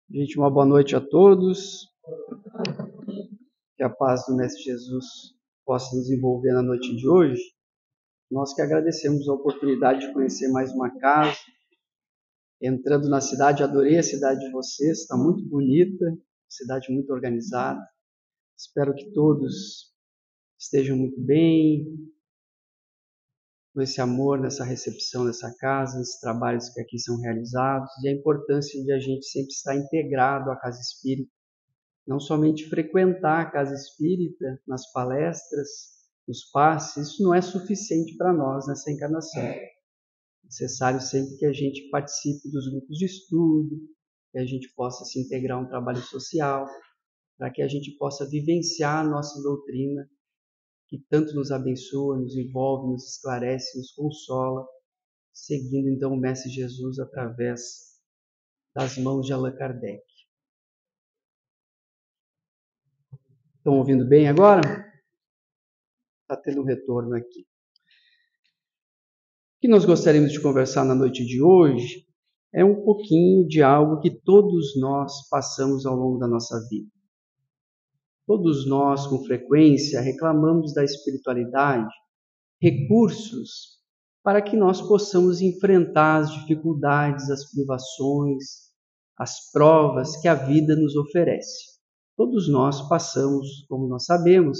Gente, uma boa noite a todos. Que a paz do Mestre Jesus possa nos envolver na noite de hoje. Nós que agradecemos a oportunidade de conhecer mais uma casa. Entrando na cidade, adorei a cidade de vocês, está muito bonita, cidade muito organizada. Espero que todos estejam muito bem, com esse amor, nessa recepção nessa casa, nesses trabalhos que aqui são realizados, e a importância de a gente sempre estar integrado à casa espírita. Não somente frequentar a casa espírita, nas palestras, nos passes, isso não é suficiente para nós nessa encarnação. É necessário sempre que a gente participe dos grupos de estudo, que a gente possa se integrar a um trabalho social, para que a gente possa vivenciar a nossa doutrina, que tanto nos abençoa, nos envolve, nos esclarece, nos consola, seguindo então o Mestre Jesus através das mãos de Allan Kardec. Estão ouvindo bem agora? Está tendo um retorno aqui. O que nós gostaríamos de conversar na noite de hoje é um pouquinho de algo que todos nós passamos ao longo da nossa vida. Todos nós, com frequência, reclamamos da espiritualidade recursos para que nós possamos enfrentar as dificuldades, as privações, as provas que a vida nos oferece. Todos nós passamos, como nós sabemos,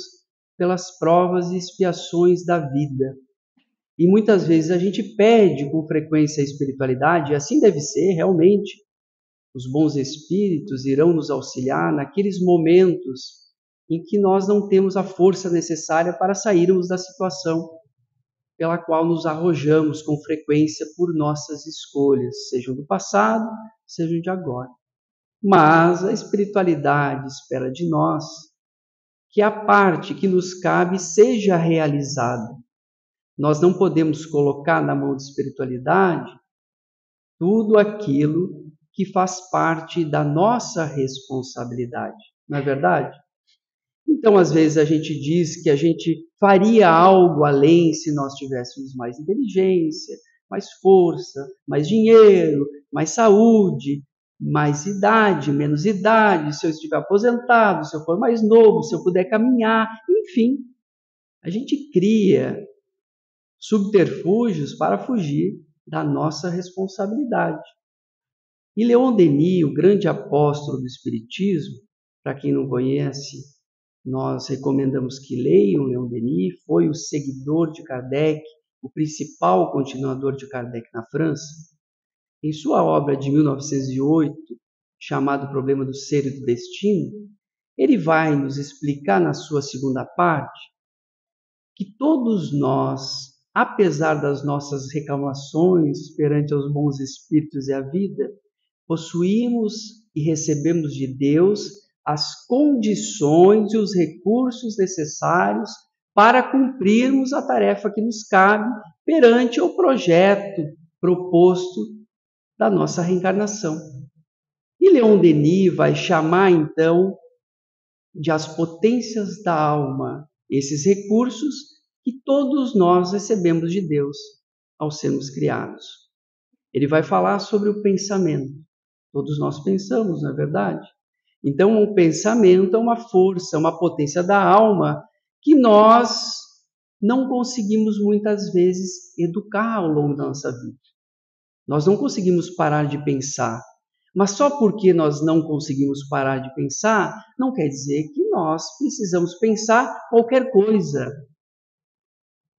pelas provas e expiações da vida. E muitas vezes a gente pede com frequência a espiritualidade, e assim deve ser realmente. Os bons espíritos irão nos auxiliar naqueles momentos em que nós não temos a força necessária para sairmos da situação pela qual nos arrojamos com frequência por nossas escolhas, sejam do passado, sejam de agora. Mas a espiritualidade espera de nós que a parte que nos cabe seja realizada. Nós não podemos colocar na mão da espiritualidade tudo aquilo que faz parte da nossa responsabilidade, não é verdade? Então, às vezes, a gente diz que a gente faria algo além se nós tivéssemos mais inteligência, mais força, mais dinheiro, mais saúde, mais idade, menos idade, se eu estiver aposentado, se eu for mais novo, se eu puder caminhar, enfim. A gente cria subterfúgios para fugir da nossa responsabilidade. E Leon Denis, o grande apóstolo do Espiritismo, para quem não conhece, nós recomendamos que leiam Leon Denis, foi o seguidor de Kardec, o principal continuador de Kardec na França. Em sua obra de 1908, chamada O Problema do Ser e do Destino, ele vai nos explicar na sua segunda parte que todos nós, apesar das nossas reclamações perante os bons espíritos e a vida, possuímos e recebemos de Deus as condições e os recursos necessários para cumprirmos a tarefa que nos cabe perante o projeto proposto da nossa reencarnação. E Leon Denis vai chamar, então, de as potências da alma, esses recursos que todos nós recebemos de Deus ao sermos criados. Ele vai falar sobre o pensamento. Todos nós pensamos, não é verdade? Então, o pensamento é uma força, uma potência da alma que nós não conseguimos muitas vezes educar ao longo da nossa vida. Nós não conseguimos parar de pensar. Mas só porque nós não conseguimos parar de pensar, não quer dizer que nós precisamos pensar qualquer coisa.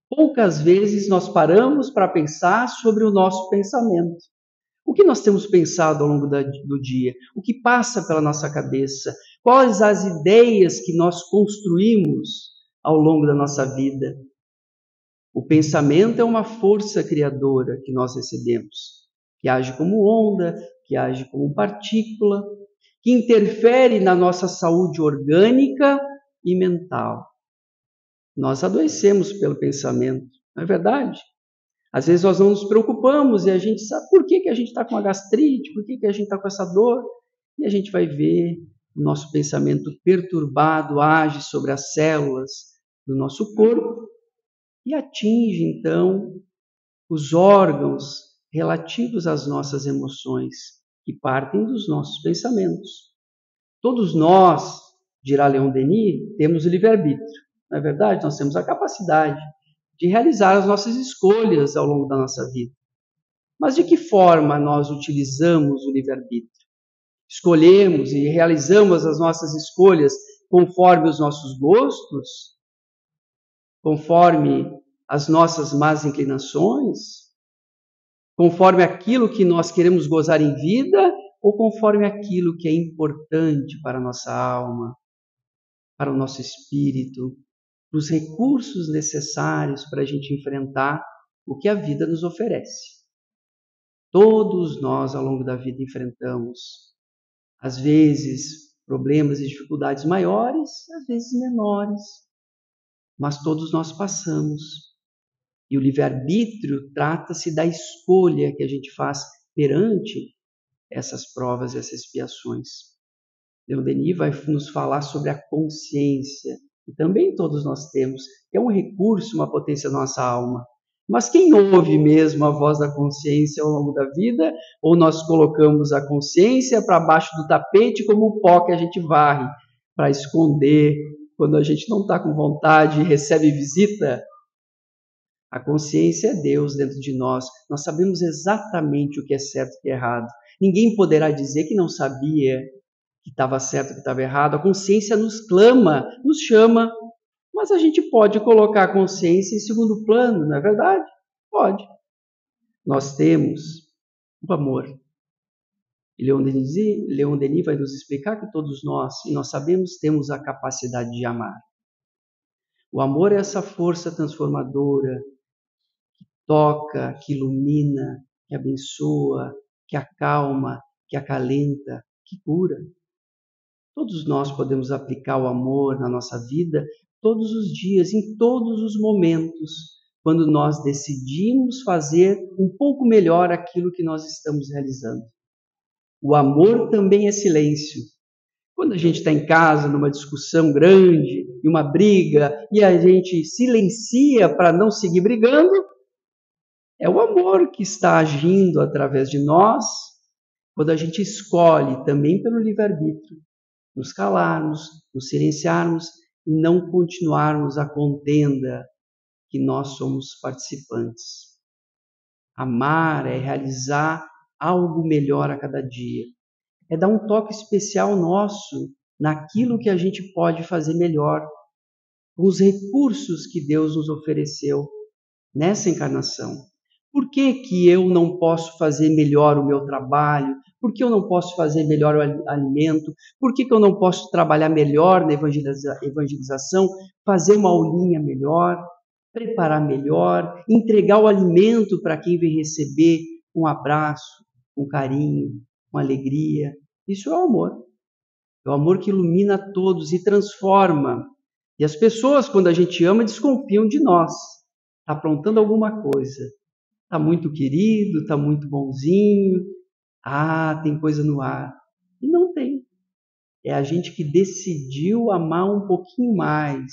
Poucas vezes nós paramos para pensar sobre o nosso pensamento. O que nós temos pensado ao longo do dia? O que passa pela nossa cabeça? Quais as ideias que nós construímos ao longo da nossa vida? O pensamento é uma força criadora que nós recebemos, que age como onda, que age como partícula, que interfere na nossa saúde orgânica e mental. Nós adoecemos pelo pensamento, não é verdade? Às vezes nós não nos preocupamos e a gente sabe por que a gente está com uma gastrite, por que a gente está com essa dor. E a gente vai ver o nosso pensamento perturbado age sobre as células do nosso corpo e atinge, então, os órgãos relativos às nossas emoções, que partem dos nossos pensamentos. Todos nós, dirá Leon Denis, temos o livre-arbítrio. Não é verdade? Nós temos a capacidade de realizar as nossas escolhas ao longo da nossa vida. Mas de que forma nós utilizamos o livre-arbítrio? Escolhemos e realizamos as nossas escolhas conforme os nossos gostos? Conforme as nossas más inclinações? Conforme aquilo que nós queremos gozar em vida? Ou conforme aquilo que é importante para a nossa alma, para o nosso espírito, os recursos necessários para a gente enfrentar o que a vida nos oferece? Todos nós, ao longo da vida, enfrentamos, às vezes, problemas e dificuldades maiores, às vezes menores, mas todos nós passamos. E o livre-arbítrio trata-se da escolha que a gente faz perante essas provas, essas expiações. Leon Denis vai nos falar sobre a consciência, que também todos nós temos, que é um recurso, uma potência da nossa alma. Mas quem ouve mesmo a voz da consciência ao longo da vida? Ou nós colocamos a consciência para baixo do tapete como o pó que a gente varre para esconder quando a gente não está com vontade e recebe visita? A consciência é Deus dentro de nós. Nós sabemos exatamente o que é certo e o que é errado. Ninguém poderá dizer que não sabia que estava certo e que estava errado. A consciência nos clama, nos chama. Mas a gente pode colocar a consciência em segundo plano, não é verdade? Pode. Nós temos o amor. E Leon Denis vai nos explicar que todos nós, e nós sabemos, temos a capacidade de amar. O amor é essa força transformadora que toca, que ilumina, que abençoa, que acalma, que acalenta, que cura. Todos nós podemos aplicar o amor na nossa vida todos os dias, em todos os momentos, quando nós decidimos fazer um pouco melhor aquilo que nós estamos realizando. O amor também é silêncio. Quando a gente está em casa, numa discussão grande, em uma briga, e a gente silencia para não seguir brigando, é o amor que está agindo através de nós, quando a gente escolhe, também pelo livre-arbítrio, nos calarmos, nos silenciarmos e não continuarmos a contenda que nós somos participantes. Amar é realizar algo melhor a cada dia. É dar um toque especial nosso naquilo que a gente pode fazer melhor, com os recursos que Deus nos ofereceu nessa encarnação. Por que eu não posso fazer melhor o meu trabalho? Por que eu não posso fazer melhor o alimento? Por que eu não posso trabalhar melhor na evangelização, fazer uma aulinha melhor, preparar melhor, entregar o alimento para quem vem receber um abraço, um carinho, uma alegria? Isso é o amor. É o amor que ilumina todos e transforma. E as pessoas, quando a gente ama, desconfiam de nós. Está aprontando alguma coisa. Está muito querido, está muito bonzinho. Ah, tem coisa no ar. E não tem. É a gente que decidiu amar um pouquinho mais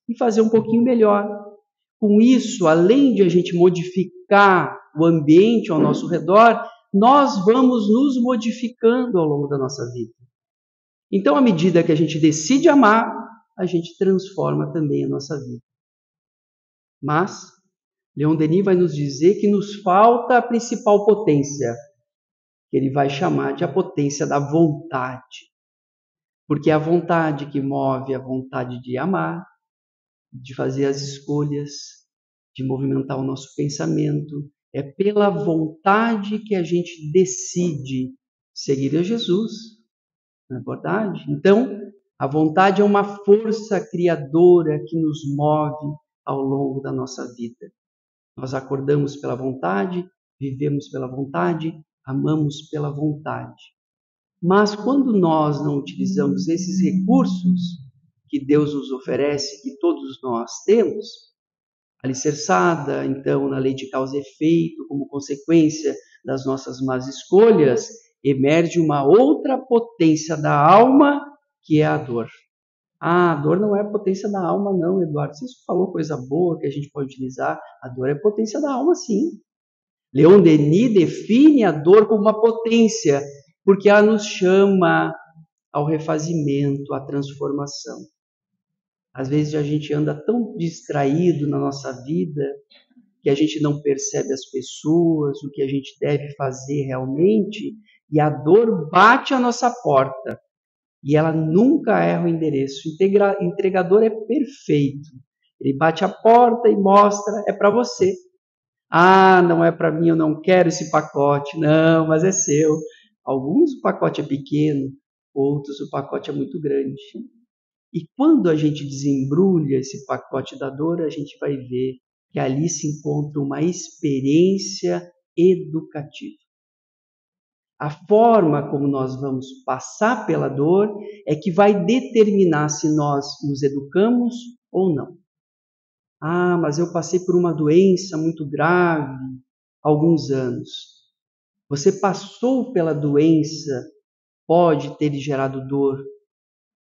e fazer um pouquinho melhor. Com isso, além de a gente modificar o ambiente ao nosso redor, nós vamos nos modificando ao longo da nossa vida. Então, à medida que a gente decide amar, a gente transforma também a nossa vida. Mas Leon Denis vai nos dizer que nos falta a principal potência, que ele vai chamar de a potência da vontade. Porque é a vontade que move a vontade de amar, de fazer as escolhas, de movimentar o nosso pensamento. É pela vontade que a gente decide seguir a Jesus, não é verdade? Então, a vontade é uma força criadora que nos move ao longo da nossa vida. Nós acordamos pela vontade, vivemos pela vontade, amamos pela vontade. Mas quando nós não utilizamos esses recursos que Deus nos oferece, que todos nós temos, alicerçada, então, na lei de causa e efeito, como consequência das nossas más escolhas, emerge uma outra potência da alma, que é a dor. Ah, a dor não é a potência da alma, não, Eduardo. Você falou coisa boa que a gente pode utilizar. A dor é a potência da alma, sim. Leon Denis define a dor como uma potência porque ela nos chama ao refazimento, à transformação. Às vezes a gente anda tão distraído na nossa vida que a gente não percebe as pessoas, o que a gente deve fazer realmente, e a dor bate à nossa porta. E ela nunca erra o endereço. O entregador é perfeito. Ele bate a porta e mostra, é para você. Ah, não é para mim, eu não quero esse pacote. Não, mas é seu. Alguns o pacote é pequeno, outros o pacote é muito grande. E quando a gente desembrulha esse pacote da dor, a gente vai ver que ali se encontra uma experiência educativa. A forma como nós vamos passar pela dor é que vai determinar se nós nos educamos ou não. Ah, mas eu passei por uma doença muito grave há alguns anos. Você passou pela doença, pode ter lhe gerado dor,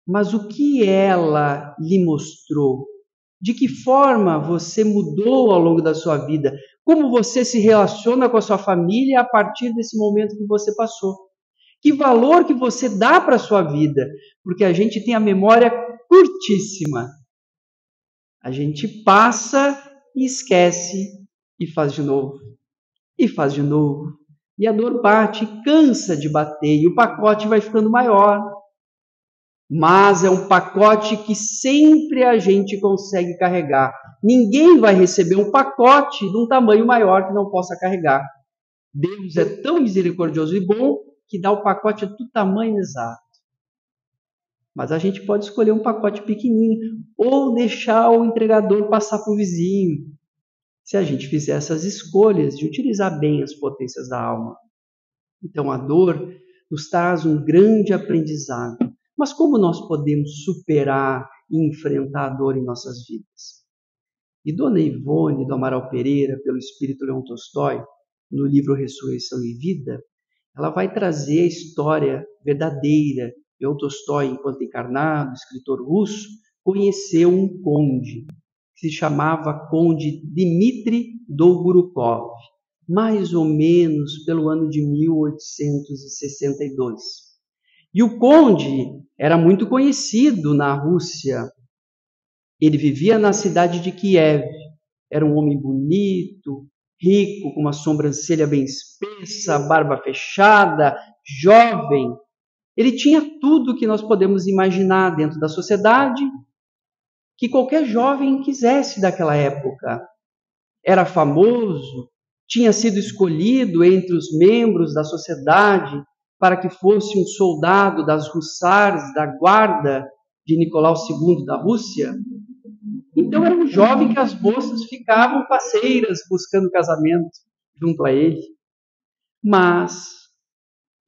mas o que ela lhe mostrou? De que forma você mudou ao longo da sua vida? Como você se relaciona com a sua família a partir desse momento que você passou? Que valor que você dá para a sua vida? Porque a gente tem a memória curtíssima. A gente passa e esquece e faz de novo. E faz de novo. E a dor bate, cansa de bater e o pacote vai ficando maior. Mas é um pacote que sempre a gente consegue carregar. Ninguém vai receber um pacote de um tamanho maior que não possa carregar. Deus é tão misericordioso e bom que dá o pacote do tamanho exato. Mas a gente pode escolher um pacote pequenininho ou deixar o entregador passar para o vizinho. Se a gente fizer essas escolhas de utilizar bem as potências da alma. Então a dor nos traz um grande aprendizado. Mas como nós podemos superar e enfrentar a dor em nossas vidas? E Dona Ivone do Amaral Pereira, pelo Espírito Leão Tolstói, no livro Ressurreição e Vida, ela vai trazer a história verdadeira. Leão Tolstói, enquanto encarnado, escritor russo, conheceu um conde, que se chamava Conde Dmitri Dolgorukov, mais ou menos pelo ano de 1862. E o conde era muito conhecido na Rússia. Ele vivia na cidade de Kiev. Era um homem bonito, rico, com uma sobrancelha bem espessa, barba fechada, jovem. Ele tinha tudo que nós podemos imaginar dentro da sociedade que qualquer jovem quisesse daquela época. Era famoso, tinha sido escolhido entre os membros da sociedade para que fosse um soldado das Hussars, da guarda de Nicolau II da Rússia. Então era um jovem que as moças ficavam parceiras buscando casamento junto a ele. Mas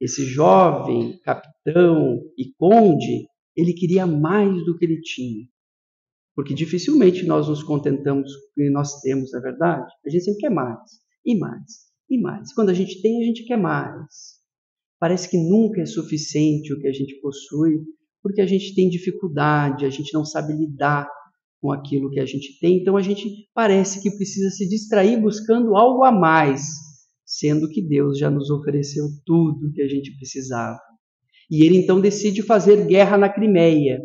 esse jovem capitão e conde, ele queria mais do que ele tinha. Porque dificilmente nós nos contentamos com o que nós temos, não é verdade? A gente sempre quer mais, e mais, e mais. Quando a gente tem, a gente quer mais. Parece que nunca é suficiente o que a gente possui, porque a gente tem dificuldade, a gente não sabe lidar com aquilo que a gente tem, então a gente parece que precisa se distrair buscando algo a mais, sendo que Deus já nos ofereceu tudo que a gente precisava. E ele então decide fazer guerra na Crimeia.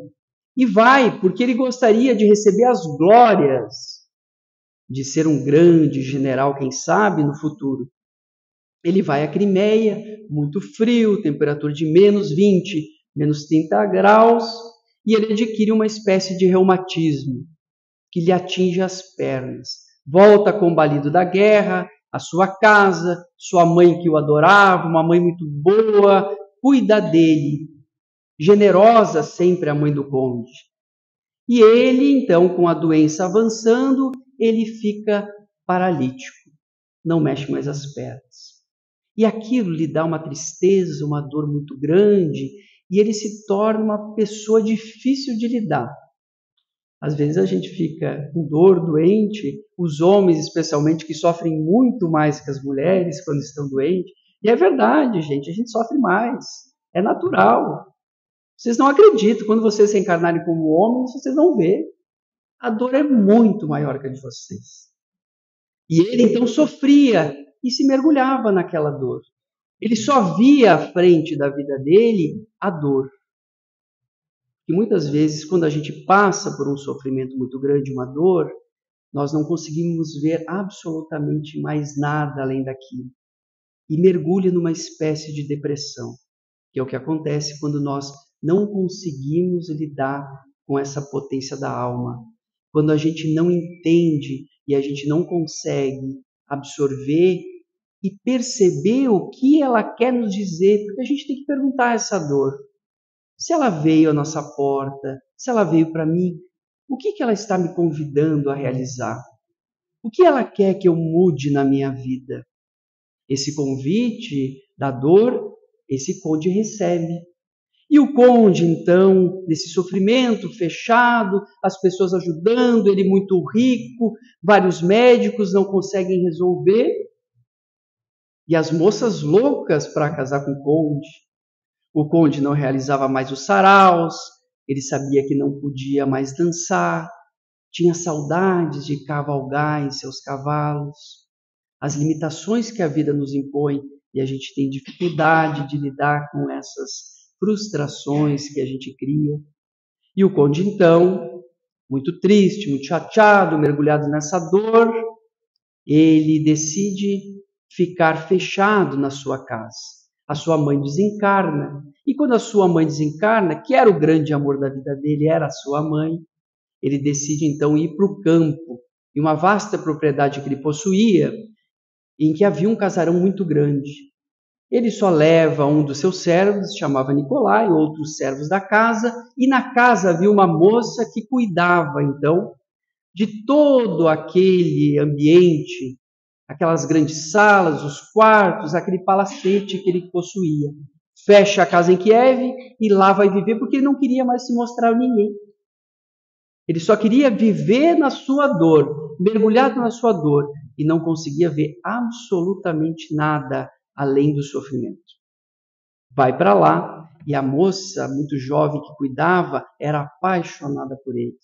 E vai, porque ele gostaria de receber as glórias de ser um grande general, quem sabe, no futuro. Ele vai à Crimeia, muito frio, temperatura de menos 20, menos 30 graus, e ele adquire uma espécie de reumatismo que lhe atinge as pernas. Volta combalido da guerra, a sua casa, sua mãe que o adorava, uma mãe muito boa, cuida dele. Generosa sempre a mãe do conde. E ele, então, com a doença avançando, ele fica paralítico, não mexe mais as pernas. E aquilo lhe dá uma tristeza, uma dor muito grande, e ele se torna uma pessoa difícil de lidar. Às vezes a gente fica com dor, doente, os homens especialmente que sofrem muito mais que as mulheres quando estão doentes. E é verdade, gente, a gente sofre mais, é natural. Vocês não acreditam, quando vocês se encarnarem como homens, vocês vão ver. A dor é muito maior que a de vocês. E ele então sofria e se mergulhava naquela dor. Ele só via à frente da vida dele a dor. E muitas vezes, quando a gente passa por um sofrimento muito grande, uma dor, nós não conseguimos ver absolutamente mais nada além daquilo. E mergulha numa espécie de depressão, que é o que acontece quando nós não conseguimos lidar com essa potência da alma. Quando a gente não entende e a gente não consegue absorver e perceber o que ela quer nos dizer, porque a gente tem que perguntar a essa dor. Se ela veio à nossa porta, se ela veio para mim, o que ela está me convidando a realizar? O que ela quer que eu mude na minha vida? Esse convite da dor, esse conde recebe. E o conde, então, nesse sofrimento fechado, as pessoas ajudando, ele muito rico, vários médicos não conseguem resolver, e as moças loucas para casar com o conde. O conde não realizava mais os saraus, ele sabia que não podia mais dançar, tinha saudades de cavalgar em seus cavalos. As limitações que a vida nos impõe e a gente tem dificuldade de lidar com essas frustrações que a gente cria. E o conde, então, muito triste, muito chateado, mergulhado nessa dor, ele decide ficar fechado na sua casa. A sua mãe desencarna. E quando a sua mãe desencarna, que era o grande amor da vida dele, era a sua mãe, ele decide então ir para o campo, em uma vasta propriedade que ele possuía, em que havia um casarão muito grande. Ele só leva um dos seus servos, chamava Nicolai, outros servos da casa, e na casa havia uma moça que cuidava, então, de todo aquele ambiente, aquelas grandes salas, os quartos, aquele palacete que ele possuía. Fecha a casa em Kiev e lá vai viver porque ele não queria mais se mostrar a ninguém. Ele só queria viver na sua dor, mergulhado na sua dor, e não conseguia ver absolutamente nada além do sofrimento. Vai para lá e a moça, muito jovem que cuidava, era apaixonada por ele.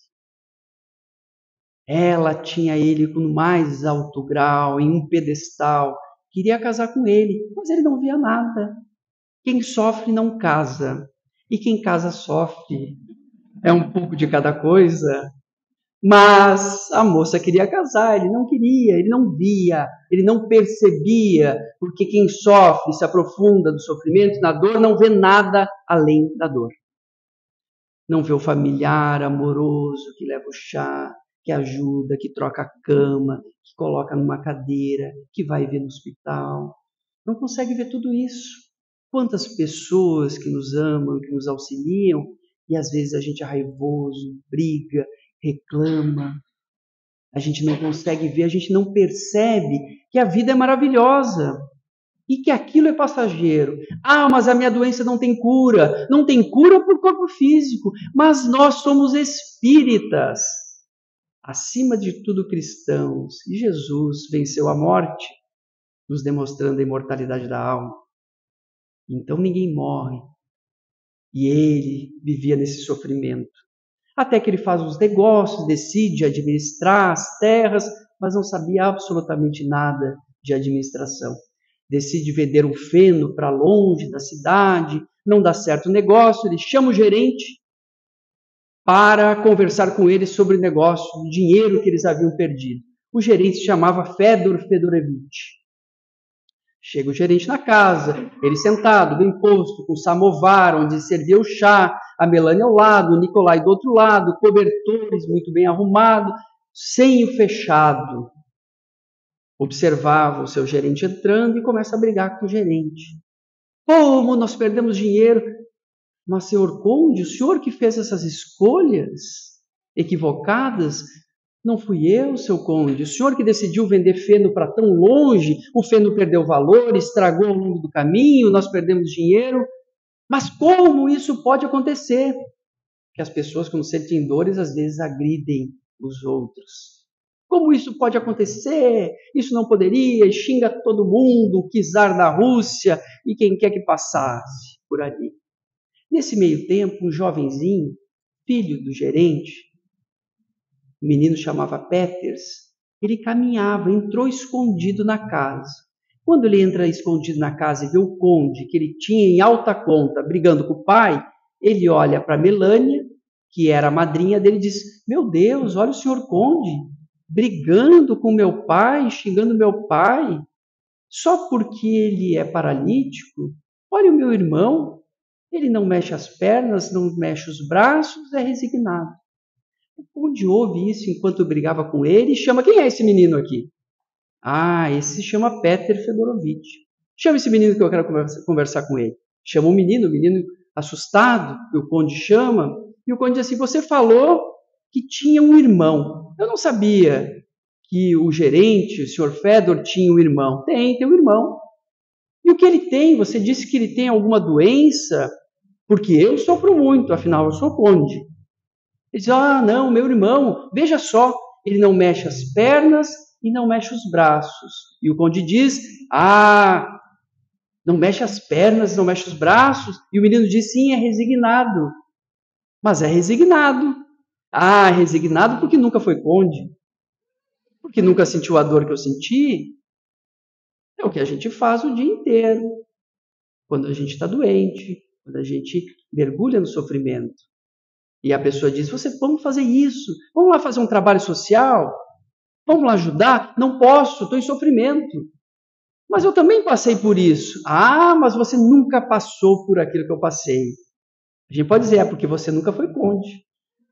Ela tinha ele no mais alto grau, em um pedestal, queria casar com ele, mas ele não via nada. Quem sofre não casa, e quem casa sofre. É um pouco de cada coisa. Mas a moça queria casar, ele não queria, ele não via, ele não percebia, porque quem sofre, se aprofunda do sofrimento, na dor, não vê nada além da dor. Não vê o familiar amoroso que leva o chá, que ajuda, que troca a cama, que coloca numa cadeira, que vai ver no hospital. Não consegue ver tudo isso. Quantas pessoas que nos amam, que nos auxiliam, e às vezes a gente é raivoso, briga, reclama, a gente não consegue ver, a gente não percebe que a vida é maravilhosa e que aquilo é passageiro. Ah, mas a minha doença não tem cura. Não tem cura para o corpo físico, mas nós somos espíritas, acima de tudo cristãos. E Jesus venceu a morte, nos demonstrando a imortalidade da alma. Então ninguém morre. E ele vivia nesse sofrimento. Até que ele faz os negócios, decide administrar as terras, mas não sabia absolutamente nada de administração. Decide vender um feno para longe da cidade, não dá certo o negócio, ele chama o gerente para conversar com ele sobre o negócio, o dinheiro que eles haviam perdido. O gerente se chamava Fedor Fedorevich. Chega o gerente na casa, ele sentado, bem posto, com o samovar, onde servia o chá, a Melânia ao lado, o Nicolai do outro lado, cobertores muito bem arrumados, senho fechado. Observava o seu gerente entrando e começa a brigar com o gerente. Como nós perdemos dinheiro? Mas, senhor conde, o senhor que fez essas escolhas equivocadas? Não fui eu, seu conde. O senhor que decidiu vender feno para tão longe, o feno perdeu valor, estragou ao longo do caminho, nós perdemos dinheiro. Mas como isso pode acontecer? Que as pessoas, quando sentem dores, às vezes agridem os outros. Como isso pode acontecer? Isso não poderia, e xinga todo mundo, o czar da Rússia e quem quer que passasse por ali. Nesse meio tempo, um jovenzinho, filho do gerente, o menino chamava Peters, ele caminhava, entrou escondido na casa. Quando ele entra escondido na casa e vê o conde, que ele tinha em alta conta, brigando com o pai, ele olha para Melânia, que era a madrinha dele, e diz: meu Deus, olha o senhor conde, brigando com meu pai, xingando meu pai, só porque ele é paralítico. Olha o meu irmão, ele não mexe as pernas, não mexe os braços, é resignado. O conde ouve isso enquanto eu brigava com ele e chama: quem é esse menino aqui? Ah, esse se chama Peter Fedorovitch. Chama esse menino que eu quero conversar com ele. Chama o menino assustado, que o conde chama, e o conde diz assim: você falou que tinha um irmão. Eu não sabia que o gerente, o Sr. Fedor, tinha um irmão. Tem um irmão. E o que ele tem? Você disse que ele tem alguma doença? Porque eu sofro muito, afinal eu sou conde. Ele diz: ah, não, meu irmão, veja só, ele não mexe as pernas e não mexe os braços. E o conde diz: ah, não mexe as pernas, não mexe os braços. E o menino diz: sim, é resignado. Mas é resignado. Ah, é resignado porque nunca foi conde. Porque nunca sentiu a dor que eu senti. É o que a gente faz o dia inteiro. Quando a gente está doente, quando a gente mergulha no sofrimento. E a pessoa diz: vamos fazer isso, vamos lá fazer um trabalho social, vamos lá ajudar? Não posso, estou em sofrimento. Mas eu também passei por isso. Ah, mas você nunca passou por aquilo que eu passei. A gente pode dizer: é porque você nunca foi conde.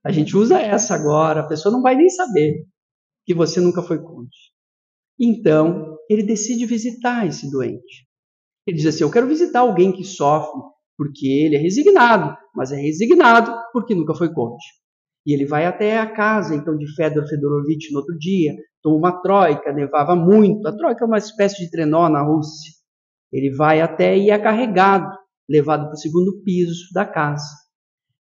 A gente usa essa agora, a pessoa não vai nem saber que você nunca foi conde. Então, ele decide visitar esse doente. Ele diz assim: eu quero visitar alguém que sofre, porque ele é resignado, mas é resignado porque nunca foi conde. E ele vai até a casa, então, de Fedor Fedorovitch no outro dia, toma uma troika, nevava muito. A troika é uma espécie de trenó na Rússia. Ele vai até e é carregado, levado para o segundo piso da casa.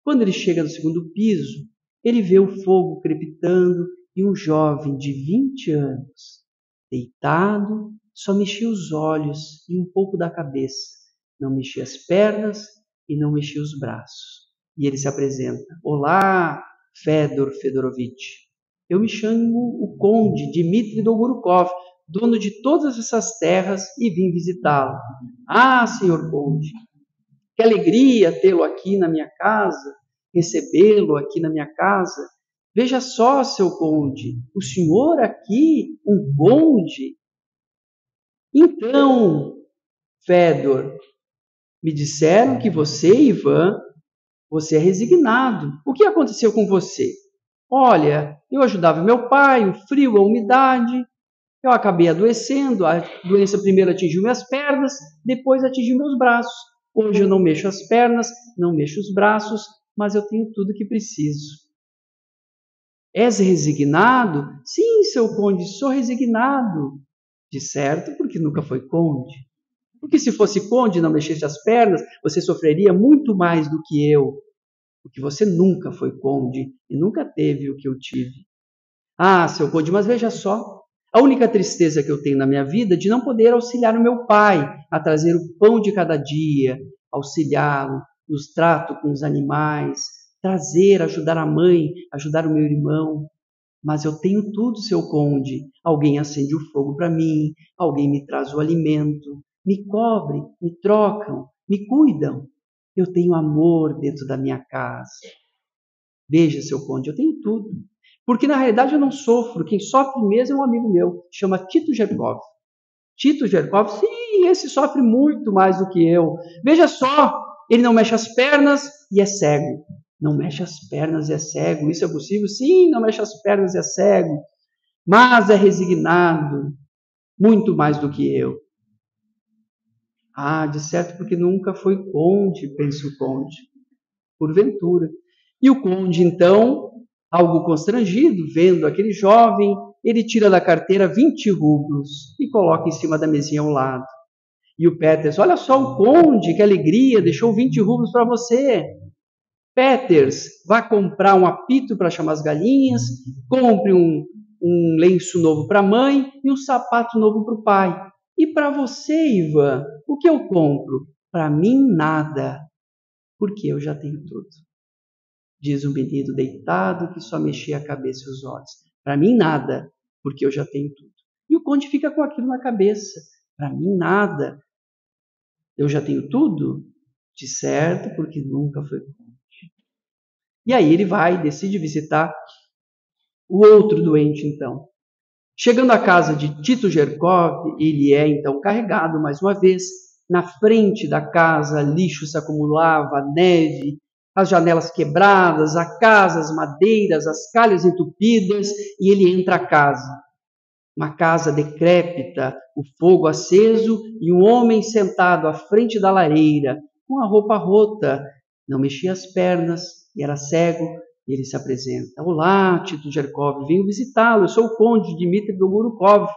Quando ele chega no segundo piso, ele vê o fogo crepitando e um jovem de 20 anos, deitado, só mexia os olhos e um pouco da cabeça. Não mexia as pernas e não mexia os braços. E ele se apresenta: olá, Fedor Fedorovitch. Eu me chamo o conde Dmitry Dolgorukov, dono de todas essas terras, e vim visitá-lo. Ah, senhor conde, que alegria tê-lo aqui na minha casa, recebê-lo aqui na minha casa. Veja só, seu conde, o senhor aqui, um conde? Então, Fedor, me disseram que você, Ivan, você é resignado. O que aconteceu com você? Olha, eu ajudava meu pai, o frio, a umidade. Eu acabei adoecendo. A doença primeiro atingiu minhas pernas, depois atingiu meus braços. Hoje eu não mexo as pernas, não mexo os braços, mas eu tenho tudo o que preciso. És resignado? Sim, seu conde, sou resignado. De certo, porque nunca foi conde. Porque se fosse conde e não mexesse as pernas, você sofreria muito mais do que eu. Porque você nunca foi conde e nunca teve o que eu tive. Ah, seu conde, mas veja só. A única tristeza que eu tenho na minha vida é de não poder auxiliar o meu pai a trazer o pão de cada dia, auxiliá-lo nos tratos com os animais, trazer, ajudar a mãe, ajudar o meu irmão. Mas eu tenho tudo, seu conde. Alguém acende o fogo para mim, alguém me traz o alimento, me cobrem, me trocam, me cuidam. Eu tenho amor dentro da minha casa. Veja, seu conde, eu tenho tudo. Porque na realidade eu não sofro. Quem sofre mesmo é um amigo meu, chama Tito Gerkov. Tito Gerkov, sim, esse sofre muito mais do que eu. Veja só, ele não mexe as pernas e é cego. Não mexe as pernas e é cego. Isso é possível? Sim, não mexe as pernas e é cego. Mas é resignado, muito mais do que eu. Ah, de certo, porque nunca foi conde, pensa o conde, porventura. E o conde, então, algo constrangido, vendo aquele jovem, ele tira da carteira 20 rublos e coloca em cima da mesinha ao lado. E o Peters: olha só o conde, que alegria, deixou 20 rublos para você. Peters, vá comprar um apito para chamar as galinhas, compre um lenço novo para a mãe e um sapato novo para o pai. E para você, Ivan, o que eu compro? Para mim, nada, porque eu já tenho tudo. Diz o menino deitado que só mexia a cabeça e os olhos. Para mim, nada, porque eu já tenho tudo. E o conde fica com aquilo na cabeça. Para mim, nada. Eu já tenho tudo? De certo, porque nunca foi conde. E aí ele decide visitar o outro doente, então. Chegando à casa de Tito Gerkov, ele é então carregado mais uma vez. Na frente da casa, lixo se acumulava, neve, as janelas quebradas, a casa, as madeiras, as calhas entupidas, e ele entra a casa. Uma casa decrépita, o fogo aceso e um homem sentado à frente da lareira, com a roupa rota, não mexia as pernas e era cego. E ele se apresenta. Olá, Tito Gerkov, venho visitá-lo. Eu sou o conde Dmitry Dolgorukov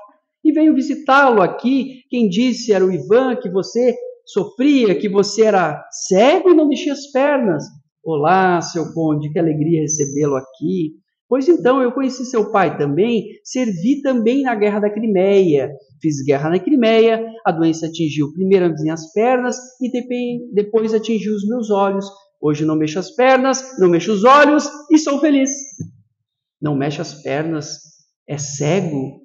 e venho visitá-lo aqui. Quem disse era o Ivan que você sofria, que você era cego e não mexia as pernas. Olá, seu conde, que alegria recebê-lo aqui. Pois então, eu conheci seu pai também, servi também na Guerra da Crimeia. Fiz guerra na Crimeia, a doença atingiu primeiro as minhas pernas e depois atingiu os meus olhos. Hoje não mexo as pernas, não mexo os olhos e sou feliz. Não mexe as pernas, é cego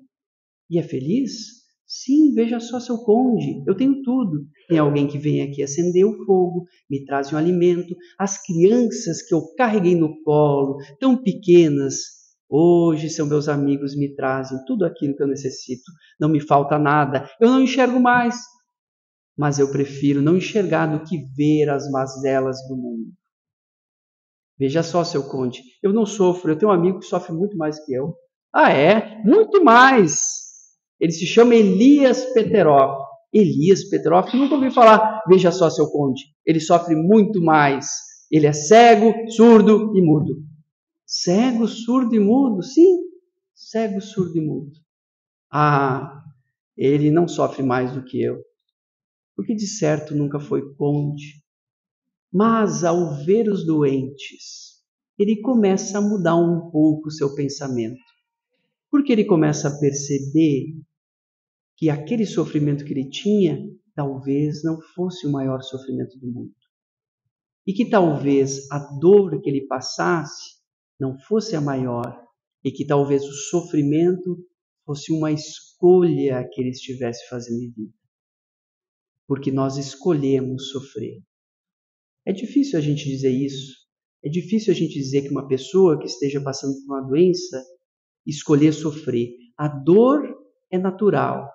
e é feliz? Sim, veja só, seu conde, eu tenho tudo. Tem alguém que vem aqui acender o fogo, me traz um alimento. As crianças que eu carreguei no colo, tão pequenas, hoje são meus amigos, me trazem tudo aquilo que eu necessito. Não me falta nada, eu não enxergo mais. Mas eu prefiro não enxergar do que ver as mazelas do mundo. Veja só, seu conde, eu não sofro, eu tenho um amigo que sofre muito mais que eu. Ah, é? Muito mais! Ele se chama Elias Peterov. Elias Peterov, nunca ouvi falar. Veja só, seu conde, ele sofre muito mais. Ele é cego, surdo e mudo. Cego, surdo e mudo? Sim, cego, surdo e mudo. Ah, ele não sofre mais do que eu, porque de certo nunca foi conde. Mas ao ver os doentes, ele começa a mudar um pouco o seu pensamento. Porque ele começa a perceber que aquele sofrimento que ele tinha talvez não fosse o maior sofrimento do mundo. E que talvez a dor que ele passasse não fosse a maior. E que talvez o sofrimento fosse uma escolha que ele estivesse fazendo em vida. Porque nós escolhemos sofrer. É difícil a gente dizer isso. É difícil a gente dizer que uma pessoa que esteja passando por uma doença escolher sofrer. A dor é natural.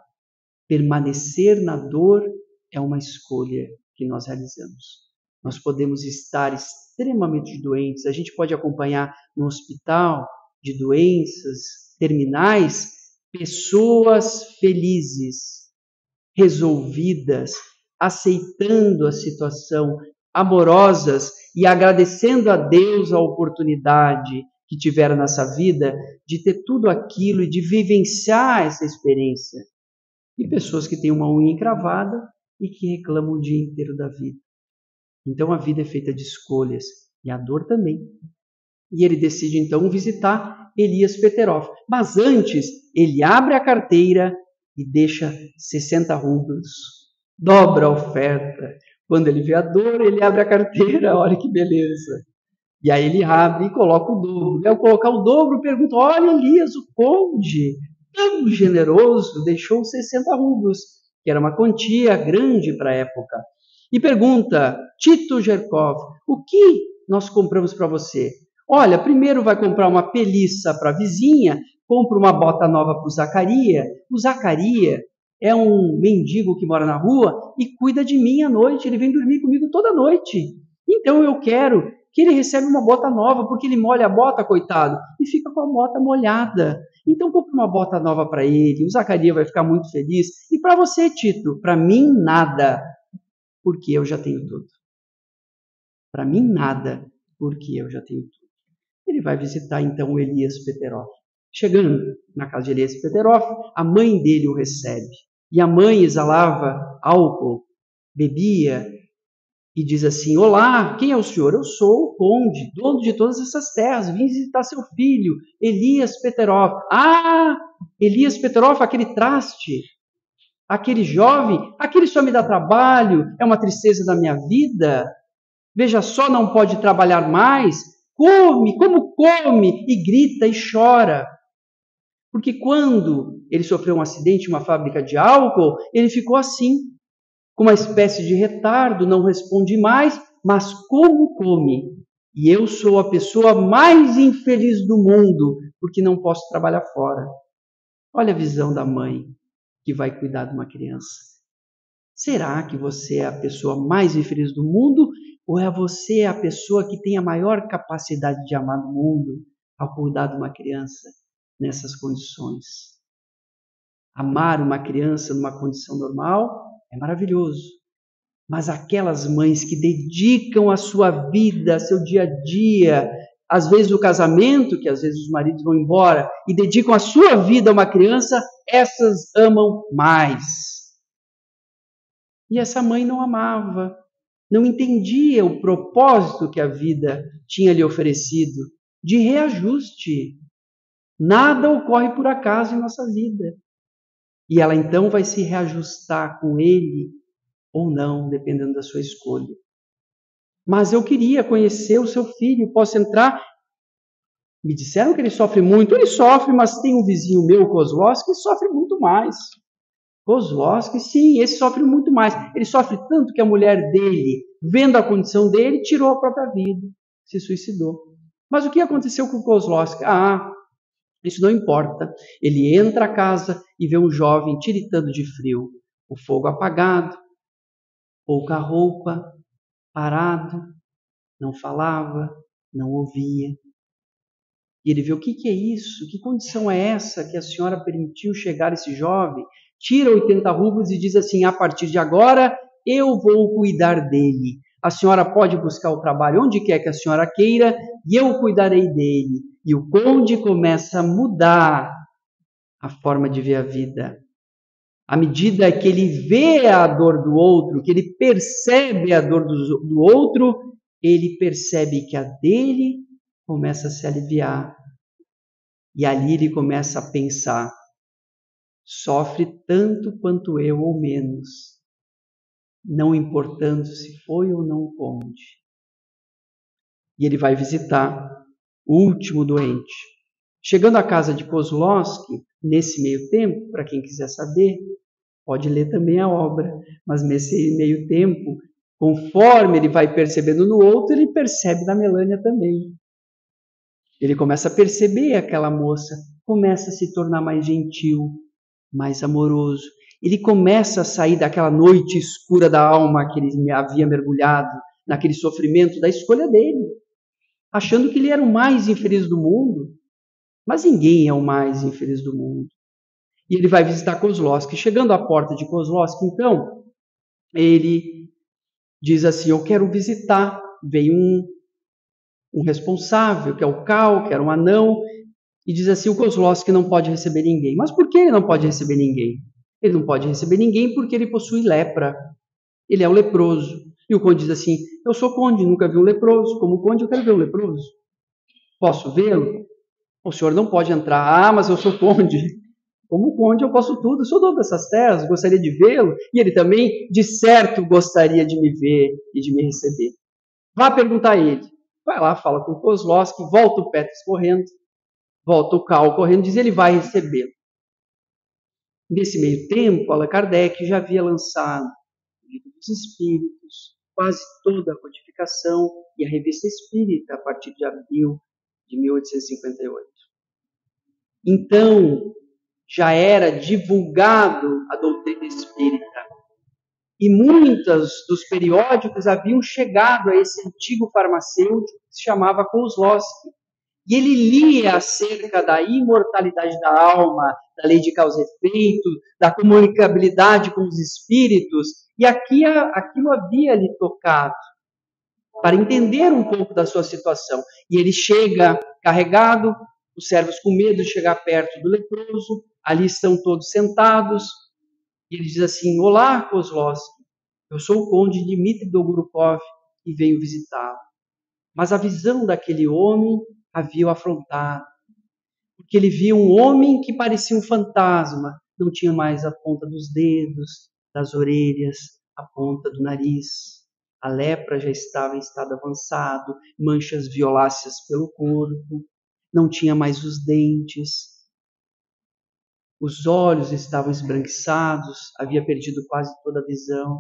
Permanecer na dor é uma escolha que nós realizamos. Nós podemos estar extremamente doentes. A gente pode acompanhar no hospital de doenças terminais pessoas felizes, resolvidas, aceitando a situação, amorosas e agradecendo a Deus a oportunidade que tiveram nessa vida de ter tudo aquilo e de vivenciar essa experiência. E pessoas que têm uma unha encravada e que reclamam o dia inteiro da vida. Então a vida é feita de escolhas e a dor também. E ele decide então visitar Elias Peterov. Mas antes, ele abre a carteira e deixa 60 rublos. Dobra a oferta. Quando ele vê a dor, ele abre a carteira, olha que beleza. E aí ele abre e coloca o dobro. E ao colocar o dobro, pergunta, olha Elias, o conde, tão generoso, deixou 60 rublos, que era uma quantia grande para a época. E pergunta, Tito Gerkov, o que nós compramos para você? Olha, primeiro vai comprar uma peliça para a vizinha, compra uma bota nova para o Zacaria. O Zacaria é um mendigo que mora na rua e cuida de mim à noite. Ele vem dormir comigo toda noite. Então eu quero que ele receba uma bota nova, porque ele molha a bota, coitado, e fica com a bota molhada. Então compre uma bota nova para ele, o Zacaria vai ficar muito feliz. E para você, Tito? Para mim, nada, porque eu já tenho tudo. Para mim, nada, porque eu já tenho tudo. Ele vai visitar então o Elias Peterov. Chegando na casa de Elias Peterov, a mãe dele o recebe. E a mãe exalava álcool, bebia e diz assim, olá, quem é o senhor? Eu sou o conde, dono de todas essas terras, vim visitar seu filho, Elias Peterov. Ah, Elias Peterov, aquele traste, aquele jovem, aquele só me dá trabalho, é uma tristeza da minha vida. Veja só, não pode trabalhar mais, come, como come, e grita e chora. Porque quando ele sofreu um acidente em uma fábrica de álcool, ele ficou assim, com uma espécie de retardo, não responde mais, mas como come? E eu sou a pessoa mais infeliz do mundo, porque não posso trabalhar fora. Olha a visão da mãe que vai cuidar de uma criança. Será que você é a pessoa mais infeliz do mundo? Ou é você a pessoa que tem a maior capacidade de amar no mundo ao cuidar de uma criança nessas condições? Amar uma criança numa condição normal é maravilhoso. Mas aquelas mães que dedicam a sua vida, seu dia a dia, às vezes o casamento, que às vezes os maridos vão embora, e dedicam a sua vida a uma criança, essas amam mais. E essa mãe não amava, não entendia o propósito que a vida tinha lhe oferecido de reajuste. Nada ocorre por acaso em nossa vida. E ela então vai se reajustar com ele ou não, dependendo da sua escolha. Mas eu queria conhecer o seu filho, posso entrar? Me disseram que ele sofre muito. Ele sofre, mas tem um vizinho meu, Kozlowski, que sofre muito mais. Kozlowski, sim, esse sofre muito mais. Ele sofre tanto que a mulher dele, vendo a condição dele, tirou a própria vida, se suicidou. Mas o que aconteceu com o Kozlowski? Isso não importa. Ele entra a casa e vê um jovem tiritando de frio, o fogo apagado, pouca roupa, parado, não falava, não ouvia. E ele vê: o que é isso? Que condição é essa que a senhora permitiu chegar esse jovem? Tira 80 rublos e diz assim: a partir de agora eu vou cuidar dele. A senhora pode buscar o trabalho onde quer que a senhora queira e eu cuidarei dele. E o conde começa a mudar a forma de ver a vida. À medida que ele vê a dor do outro, que ele percebe a dor do outro, ele percebe que a dele começa a se aliviar. E ali ele começa a pensar: sofre tanto quanto eu ou menos, não importando se foi ou não o conde. E ele vai visitar o último doente. Chegando à casa de Kozlowski, nesse meio tempo, para quem quiser saber, pode ler também a obra, mas nesse meio tempo, conforme ele vai percebendo no outro, ele percebe na Melânia também. Ele começa a perceber aquela moça, começa a se tornar mais gentil, mais amoroso. Ele começa a sair daquela noite escura da alma que ele havia mergulhado, naquele sofrimento da escolha dele, achando que ele era o mais infeliz do mundo. Mas ninguém é o mais infeliz do mundo. E ele vai visitar Kozlowski. Chegando à porta de Kozlowski, então, ele diz assim: eu quero visitar. Veio um responsável, que é o Cal, que era um anão, e diz assim: o Kozlowski não pode receber ninguém. Mas por que ele não pode receber ninguém? Ele não pode receber ninguém porque ele possui lepra. Ele é o leproso. E o conde diz assim: eu sou conde, nunca vi um leproso. Como conde, eu quero ver um leproso. Posso vê-lo? O senhor não pode entrar. Mas eu sou conde. Como conde eu posso tudo, eu sou dono dessas terras, gostaria de vê-lo, e ele também, de certo, gostaria de me ver e de me receber. Vá perguntar a ele. Vai lá, fala com o Kozlowski, volta o Petros correndo, volta o Cal correndo, diz: ele vai recebê-lo. Nesse meio tempo, Allan Kardec já havia lançado o Livro dos Espíritos, quase toda a codificação, e a Revista Espírita, a partir de abril de 1858. Então, já era divulgado a doutrina espírita. E muitos dos periódicos haviam chegado a esse antigo farmacêutico que se chamava Kozlowski. E ele lia acerca da imortalidade da alma, da lei de causa e efeito, da comunicabilidade com os espíritos. E aquilo havia lhe tocado, para entender um pouco da sua situação. E ele chega carregado, os servos com medo de chegar perto do leproso, ali estão todos sentados, e ele diz assim: olá, Kozlowski, eu sou o conde Dmitri Dolgorukov e venho visitá-lo. Mas a visão daquele homem havia o afrontado, porque ele via um homem que parecia um fantasma, não tinha mais a ponta dos dedos, das orelhas, a ponta do nariz. A lepra já estava em estado avançado, manchas violáceas pelo corpo, não tinha mais os dentes. os olhos estavam esbranquiçados, havia perdido quase toda a visão.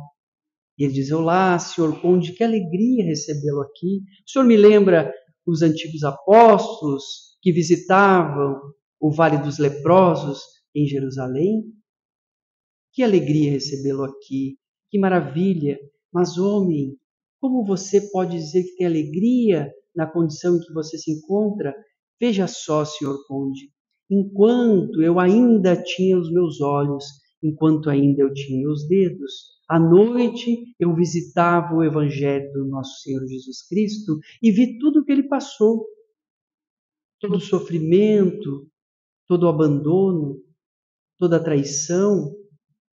E ele diz: olá, senhor Conde, que alegria recebê-lo aqui. O senhor me lembra os antigos apóstolos que visitavam o Vale dos Leprosos em Jerusalém? Que alegria recebê-lo aqui, que maravilha. Mas, homem, como você pode dizer que tem alegria na condição em que você se encontra? Veja só, senhor Conde, enquanto eu ainda tinha os meus olhos, enquanto ainda eu tinha os dedos, à noite eu visitava o Evangelho do nosso Senhor Jesus Cristo e vi tudo o que ele passou, todo o sofrimento, todo o abandono, toda a traição,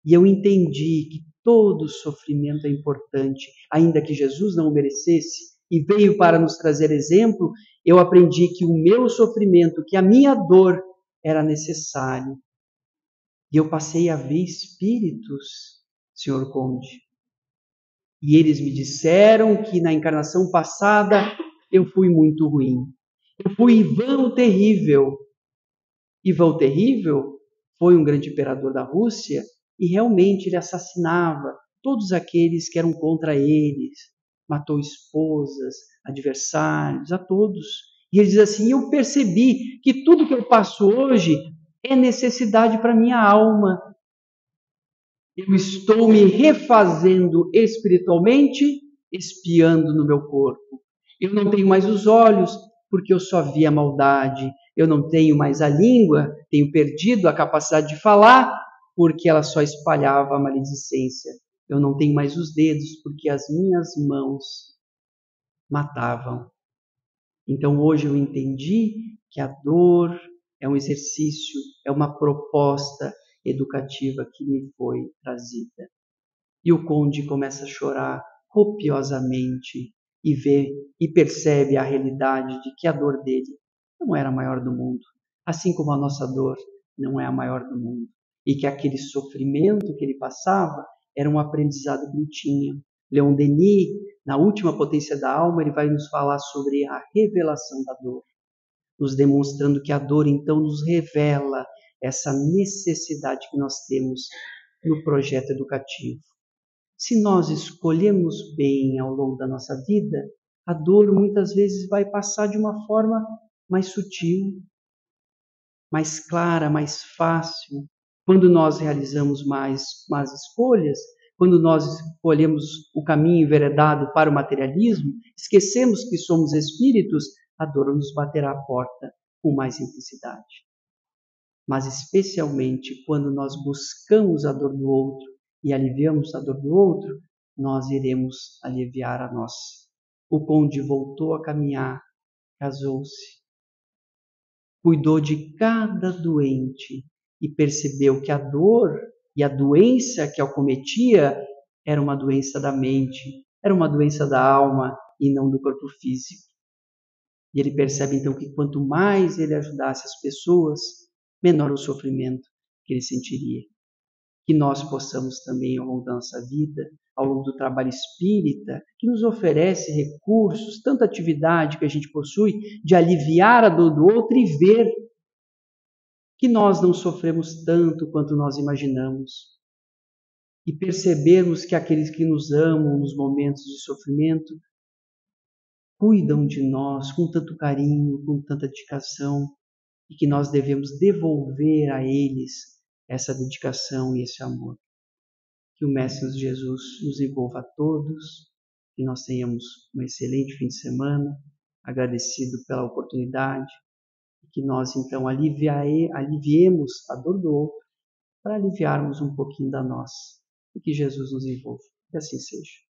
e eu entendi que todo sofrimento é importante, ainda que Jesus não o merecesse e veio para nos trazer exemplo. Eu aprendi que o meu sofrimento, que a minha dor era necessário. E eu passei a ver espíritos, senhor Conde. E eles me disseram que na encarnação passada eu fui muito ruim. Eu fui Ivan o Terrível. Ivan o Terrível foi um grande imperador da Rússia e realmente ele assassinava todos aqueles que eram contra eles. Matou esposas, adversários, a todos. E ele diz assim: eu percebi que tudo que eu passo hoje é necessidade para minha alma. Eu estou me refazendo espiritualmente, espiando no meu corpo. Eu não tenho mais os olhos, porque eu só vi a maldade. Eu não tenho mais a língua, tenho perdido a capacidade de falar, porque ela só espalhava a maledicência. Eu não tenho mais os dedos, porque as minhas mãos matavam. Então hoje eu entendi que a dor é um exercício, é uma proposta educativa que me foi trazida. E o Conde começa a chorar copiosamente e vê e percebe a realidade de que a dor dele não era a maior do mundo, assim como a nossa dor não é a maior do mundo, e que aquele sofrimento que ele passava era um aprendizado que ele tinha. Leon Denis, na Última Potência da Alma, ele vai nos falar sobre a revelação da dor, nos demonstrando que a dor então nos revela essa necessidade que nós temos no projeto educativo. Se nós escolhemos bem ao longo da nossa vida, a dor muitas vezes vai passar de uma forma mais sutil, mais clara, mais fácil. Quando nós realizamos mais escolhas, quando nós escolhemos o caminho enveredado para o materialismo, esquecemos que somos espíritos, a dor nos baterá à porta com mais intensidade. Mas especialmente quando nós buscamos a dor do outro e aliviamos a dor do outro, nós iremos aliviar a nossa. O Conde voltou a caminhar, casou-se, cuidou de cada doente e percebeu que a dor e a doença que acometia era uma doença da mente, era uma doença da alma e não do corpo físico. E ele percebe então que quanto mais ele ajudasse as pessoas, menor o sofrimento que ele sentiria. Que nós possamos também, ao longo da nossa vida, ao longo do trabalho espírita, que nos oferece recursos, tanta atividade que a gente possui, de aliviar a dor do outro e ver que nós não sofremos tanto quanto nós imaginamos. E percebermos que aqueles que nos amam nos momentos de sofrimento cuidam de nós com tanto carinho, com tanta dedicação, e que nós devemos devolver a eles essa dedicação e esse amor. Que o Mestre Jesus nos envolva a todos, que nós tenhamos um excelente fim de semana, agradecido pela oportunidade, e que nós então aliviemos a dor do outro para aliviarmos um pouquinho da nossa, e que Jesus nos envolva. Que assim seja.